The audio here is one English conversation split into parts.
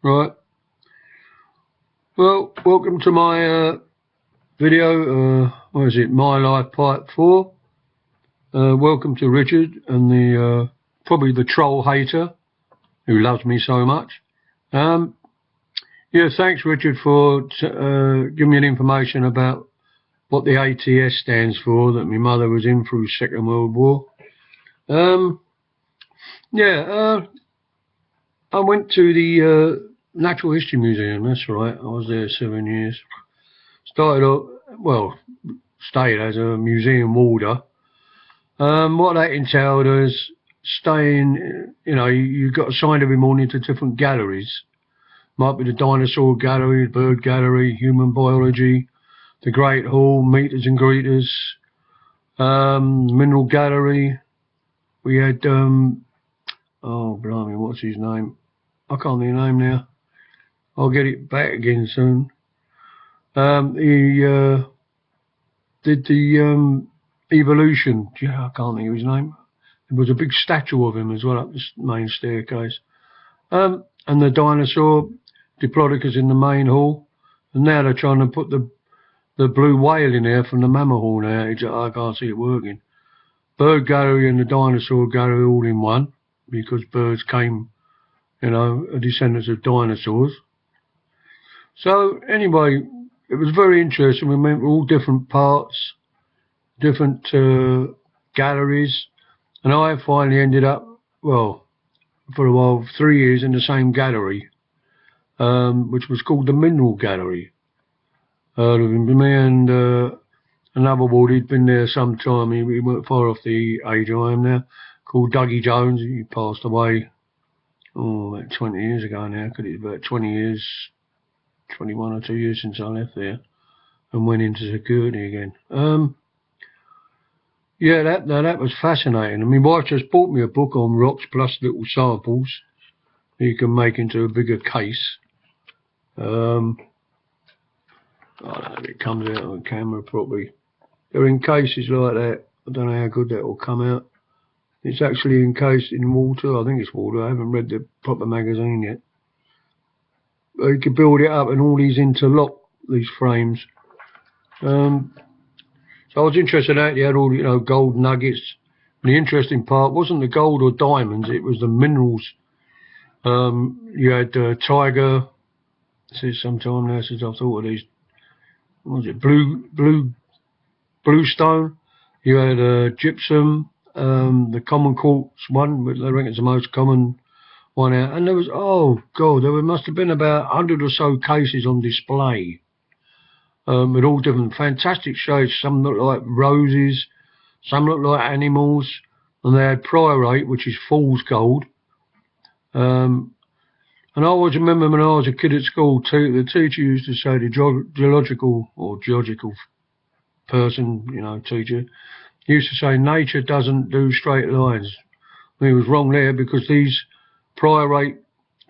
Right. Well, welcome to my video. What is it? My Life Part 4. Welcome to Richard and the probably the troll hater who loves me so much. Yeah, thanks Richard for giving me an information about what the ATS stands for, that my mother was in through Second World War. Yeah, I went to the Natural History Museum, that's right. I was there 7 years. Started off, well, stayed as a museum warder. What that entailed was staying, you got assigned every morning to different galleries. Might be the dinosaur gallery, the bird gallery, human biology, the Great Hall, meeters and greeters, mineral gallery. We had, oh blimey, what's his name? I can't think of the name now. I'll get it back again soon. He did the evolution. Yeah, I can't think of his name. There was a big statue of him as well up the main staircase. And the dinosaur, Diplodocus, in the main hall. And now they're trying to put the blue whale in there from the mammoth hall now. I can't see it working. Bird gallery and the dinosaur gallery all in one, because birds came, descendants of dinosaurs. So anyway, it was very interesting. We went all different parts, different galleries, and I finally ended up, well, for a while, 3 years in the same gallery, which was called the Mineral Gallery. Me and another ward, he'd been there some time. He weren't far off the age I am now, called Dougie Jones. He passed away, about 20 years ago now, because it's about 20 years, 21 or 2 years since I left there and went into security again. Yeah, that was fascinating. I mean, my wife just bought me a book on rocks plus little samples you can make into a bigger case. I don't know if it comes out on camera properly. They're in cases like that. I don't know how good that will come out. It's actually encased in water. I think it's water. I haven't read the proper magazine yet. But you can build it up and all these interlock, these frames. So I was interested in that. You had all, gold nuggets. And the interesting part wasn't the gold or diamonds, it was the minerals. You had tiger. This is some time now since I've thought of these. What was it? Bluestone. You had gypsum, the common quartz one, which I reckon is the most common one out. And there was, oh God, there must have been about 100 or so cases on display. With all different fantastic shades. Some look like roses, some look like animals, and they had pyrite, which is fool's gold. And I always remember when I was a kid at school, the teacher used to say, the geological person, teacher, used to say, nature doesn't do straight lines. He was wrong there, because these pyrite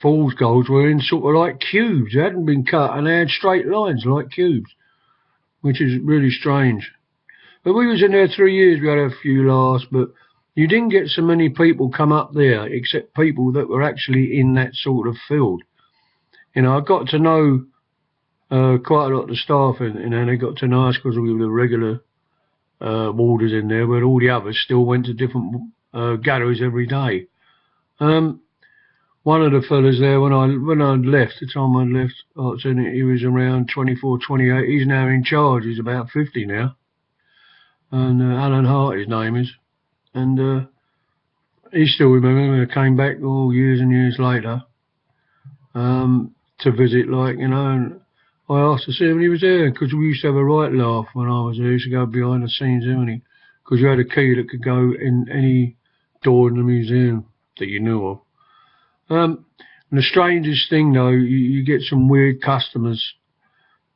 fool's golds were in sort of like cubes. They hadn't been cut and they had straight lines like cubes, which is really strange. But we was in there 3 years. We had a few laughs, but you didn't get so many people come up there, except people that were actually in that sort of field. I got to know quite a lot of the staff, and they got to know us because we were the regular warders in there, but all the others still went to different galleries every day. One of the fellas there, when I left, the time I left, he was around 24, 28. He's now in charge. He's about 50 now. And Alan Hart, his name is. And he still remembers when I came back all years and years later to visit, and I asked to see him when he was there, because we used to have a right laugh when I was there. We used to go behind the scenes, because you had a key that could go in any door in the museum that you knew of. And the strangest thing, though, you get some weird customers.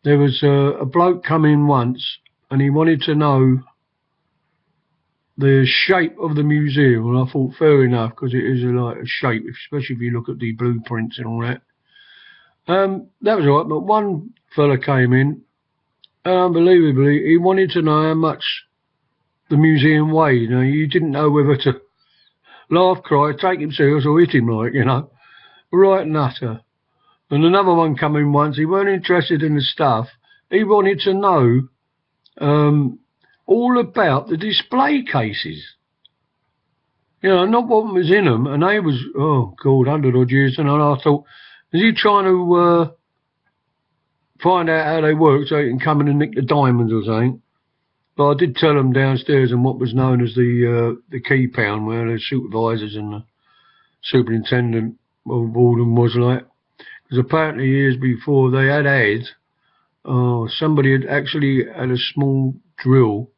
There was a bloke come in once, and he wanted to know the shape of the museum. And I thought, fair enough, because it is like a shape, especially if you look at the blueprints and all that. That was all right, but one fella came in, and unbelievably, he wanted to know how much the museum weighed. You didn't know whether to laugh, cry, take him serious, or hit him right, right nutter. And another one come in once. He weren't interested in the stuff. He wanted to know all about the display cases. You know, not what was in them. And they was, oh, God, 100 odd years. And I thought, is he trying to find out how they work so he can come in and nick the diamonds or something? But I did tell him downstairs in what was known as the key pound, where the supervisors and the superintendent of Walden was like. Because apparently years before they had somebody had actually had a small drill.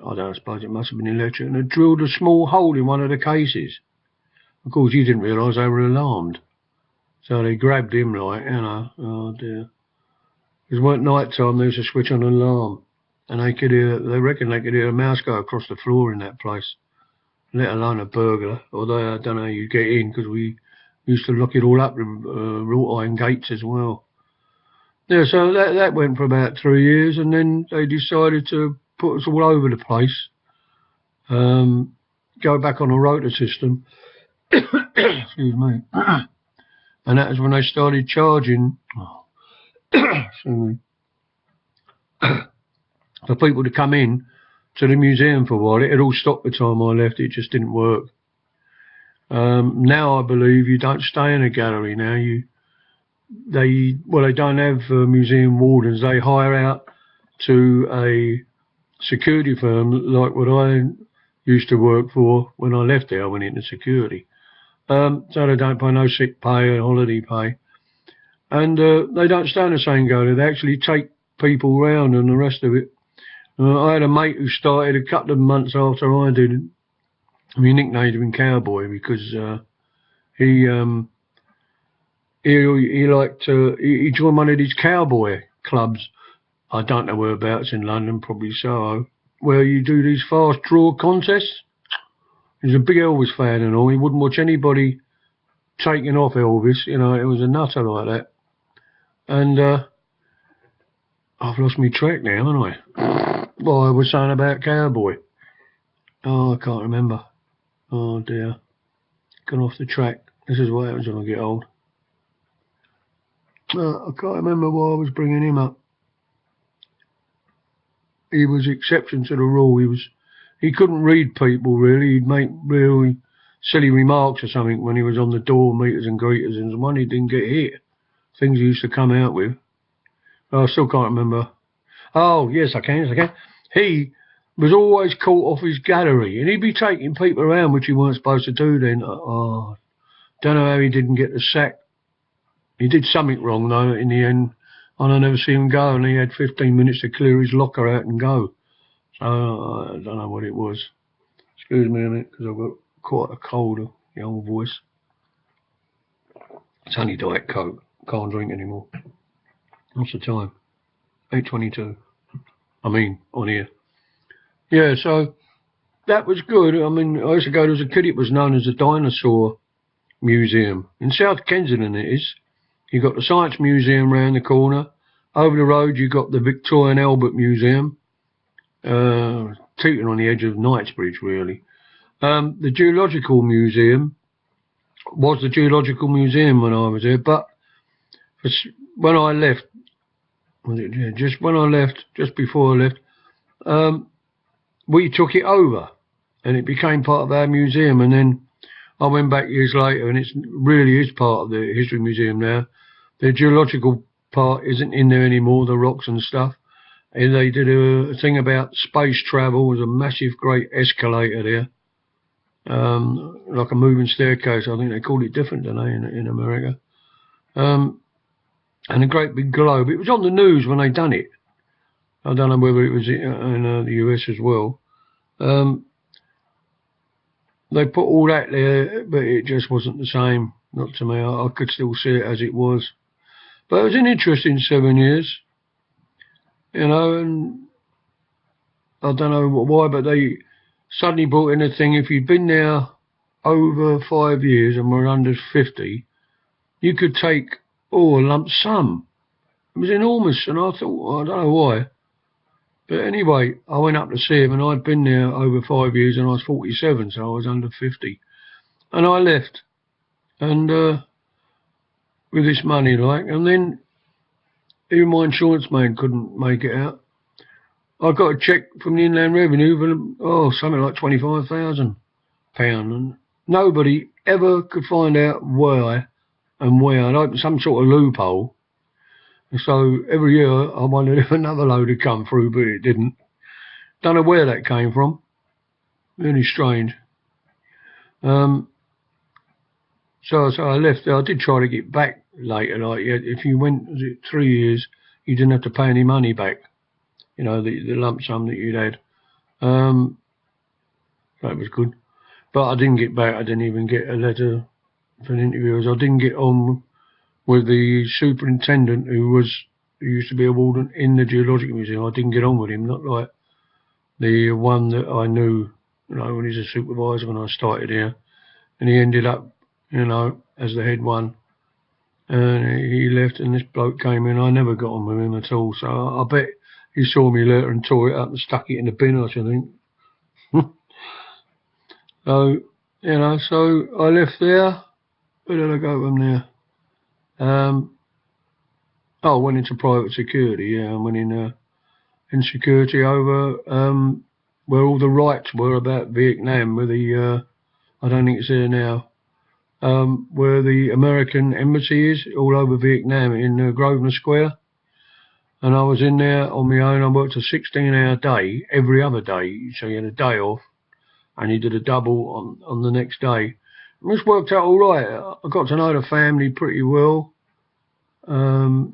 I don't suppose it must have been electric, and had drilled a small hole in one of the cases. Of course, he didn't realise they were alarmed. So they grabbed him, like, you know, oh dear. Because it weren't night time, there was a switch on an alarm. And they could hear, they reckon they could hear a mouse go across the floor in that place, let alone a burglar. Although I don't know how you get in, because we used to lock it all up with wrought iron gates as well. Yeah, so that went for about 3 years, and then they decided to put us all over the place, go back on a rota system. Excuse me. And that was when they started charging excuse me, for people to come in to the museum for a while. It had all stopped the time I left. It just didn't work. Now I believe you don't stay in a gallery now. They don't have museum wardens. They hire out to a security firm like what I used to work for. When I left there, I went into security. So they don't pay no sick pay or holiday pay. And they don't stay in the same gallery. They actually take people round and the rest of it. I had a mate who started a couple of months after I did. We nicknamed him Cowboy because he liked he joined one of these cowboy clubs. I don't know whereabouts in London, probably Soho, where you do these fast draw contests. He's a big Elvis fan and all. He wouldn't watch anybody taking off Elvis. You know, it was a nutter like that. And I've lost my track now, haven't I? Well, I was saying about Cowboy. Oh, I can't remember. Oh dear. Gone off the track. This is what happens when I get old. I can't remember why I was bringing him up. He was exception to the rule. He couldn't read people really. He'd make really silly remarks or something when he was on the door, meeters and greeters, and one he didn't get hit. Things he used to come out with. I still can't remember. Oh, yes, I can. He was always caught off his gallery, and he'd be taking people around, which he weren't supposed to do then. Oh, don't know how he didn't get the sack. He did something wrong, though, in the end. And I never see him go, and he had 15 minutes to clear his locker out and go. So I don't know what it was. Excuse me a minute, because I've got quite a cold, the old voice. It's only Diet Coke. Can't drink anymore. What's the time? 8:22. I mean, on here. Yeah, so that was good. I mean, I used to go, there was a kid, it was known as the Dinosaur Museum. In South Kensington it is. You got the Science Museum round the corner. Over the road you got the Victoria and Albert Museum. Teetering on the edge of Knightsbridge, really. The Geological Museum was the Geological Museum when I was there, but when I left, just before I left, we took it over and it became part of our museum, and then I went back years later and it really is part of the History Museum now. The geological part isn't in there anymore, the rocks and stuff. And they did a thing about space travel. There's a massive great escalator there, like a moving staircase. I think they call it different, don't they, in America. And a great big globe. It was on the news when they done it. I don't know whether it was in the US as well. They put all that there, but it just wasn't the same. Not to me. I could still see it as it was. But it was an interesting 7 years. You know, and I don't know why, but they suddenly brought in a thing. If you'd been there over 5 years and were under 50, you could take a lump sum. It was enormous, and I thought, I don't know why. But anyway, I went up to see him, and I'd been there over 5 years, and I was 47, so I was under 50. And I left. And with this money, like, and then even my insurance man couldn't make it out. I got a cheque from the Inland Revenue for something like £25,000, and nobody ever could find out why and where. I'd opened some sort of loophole, and so every year I wondered if another load had come through, but it didn't. Don't know where that came from. Really strange. So I left there. I did try to get back later. Like, if you went 3 years, you didn't have to pay any money back. You know, the lump sum that you'd had. That was good. But I didn't get back. I didn't even get a letter for the interviewers. I didn't get on with the superintendent who used to be a warden in the Geological Museum. I didn't get on with him. Not like the one that I knew, you know, when he was a supervisor when I started here. And he ended up, you know, as the head one. And he left, and this bloke came in. I never got on with him at all. So I bet he saw me later and tore it up and stuck it in the bin, I should think. So, you know, so I left there. Where did I go from there? I went into private security, yeah. I went in security over where all the rights were about Vietnam, where the I don't think it's there now, where the American embassy is, all over Vietnam in Grosvenor Square. And I was in there on my own. I worked a 16-hour day every other day, so you had a day off, and you did a double on the next day. It just worked out all right. I got to know the family pretty well. I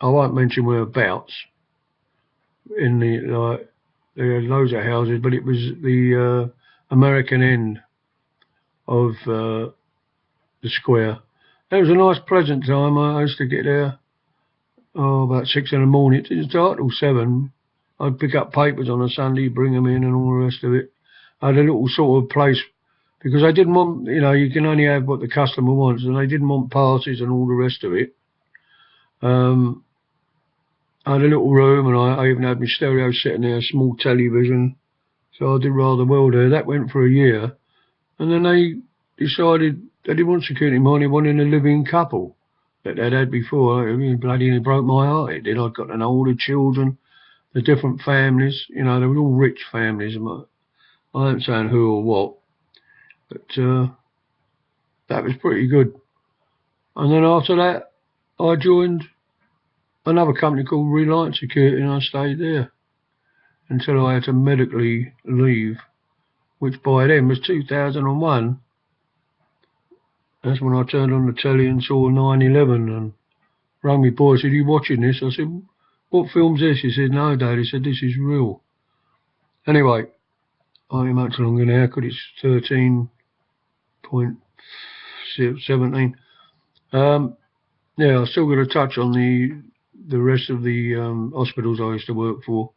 won't mention whereabouts. In there were loads of houses, but it was the American end of the square. It was a nice, pleasant time. I used to get there about 6 in the morning. It didn't start till 7. I'd pick up papers on a Sunday, bring them in, and all the rest of it. I had a little sort of place, because I didn't want, you know, you can only have what the customer wants, and they didn't want parties and all the rest of it. I had a little room, and I even had my stereo sitting there, a small television. So I did rather well there. That went for a year. And then they decided they didn't want security money, they wanted a living couple that they'd had before. It bloody broke my heart. It did. I'd got to know all the children, the different families. You know, they were all rich families. I ain't saying who or what, but that was pretty good. And then after that, I joined another company called Reliance Security, and I stayed there until I had to medically leave, which by then was 2001. That's when I turned on the telly and saw 9/11 and rang me boy, said, "Are you watching this?" I said, "What film's this?" He said, "No, Dad." He said, "This is real." Anyway, I ain't much longer now because it's 13.17. Yeah, I still got to touch on the rest of the hospitals I used to work for.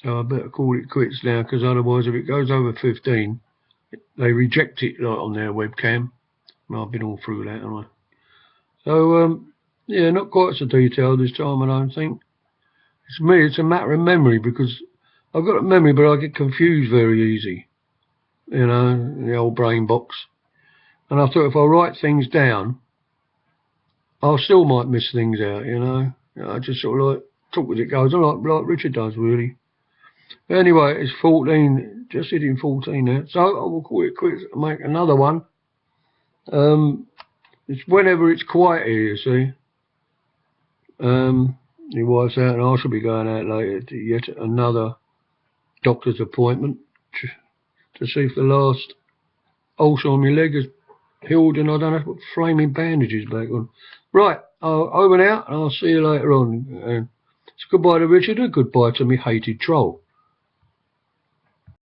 So I better call it quits now, because otherwise if it goes over 15, they reject it like on their webcam. Well, I've been all through that, haven't I? So, yeah, not quite so detailed this time, I don't think. It's a matter of memory, because I've got a memory, but I get confused very easy. You know, the old brain box. And I thought if I write things down, I still might miss things out, you know. I just sort of like talk as it goes, like Richard does, really. But anyway, it's 14, just hitting 14 now. So I will call it quits and make another one. It's whenever it's quiet here, you see. Your wife's out, and I shall be going out later to yet another doctor's appointment to see if the last ulcer on my leg has healed, and I don't have to put flaming bandages back on. Right, I'll over and out, and I'll see you later on. It's goodbye to Richard, and goodbye to me hated troll.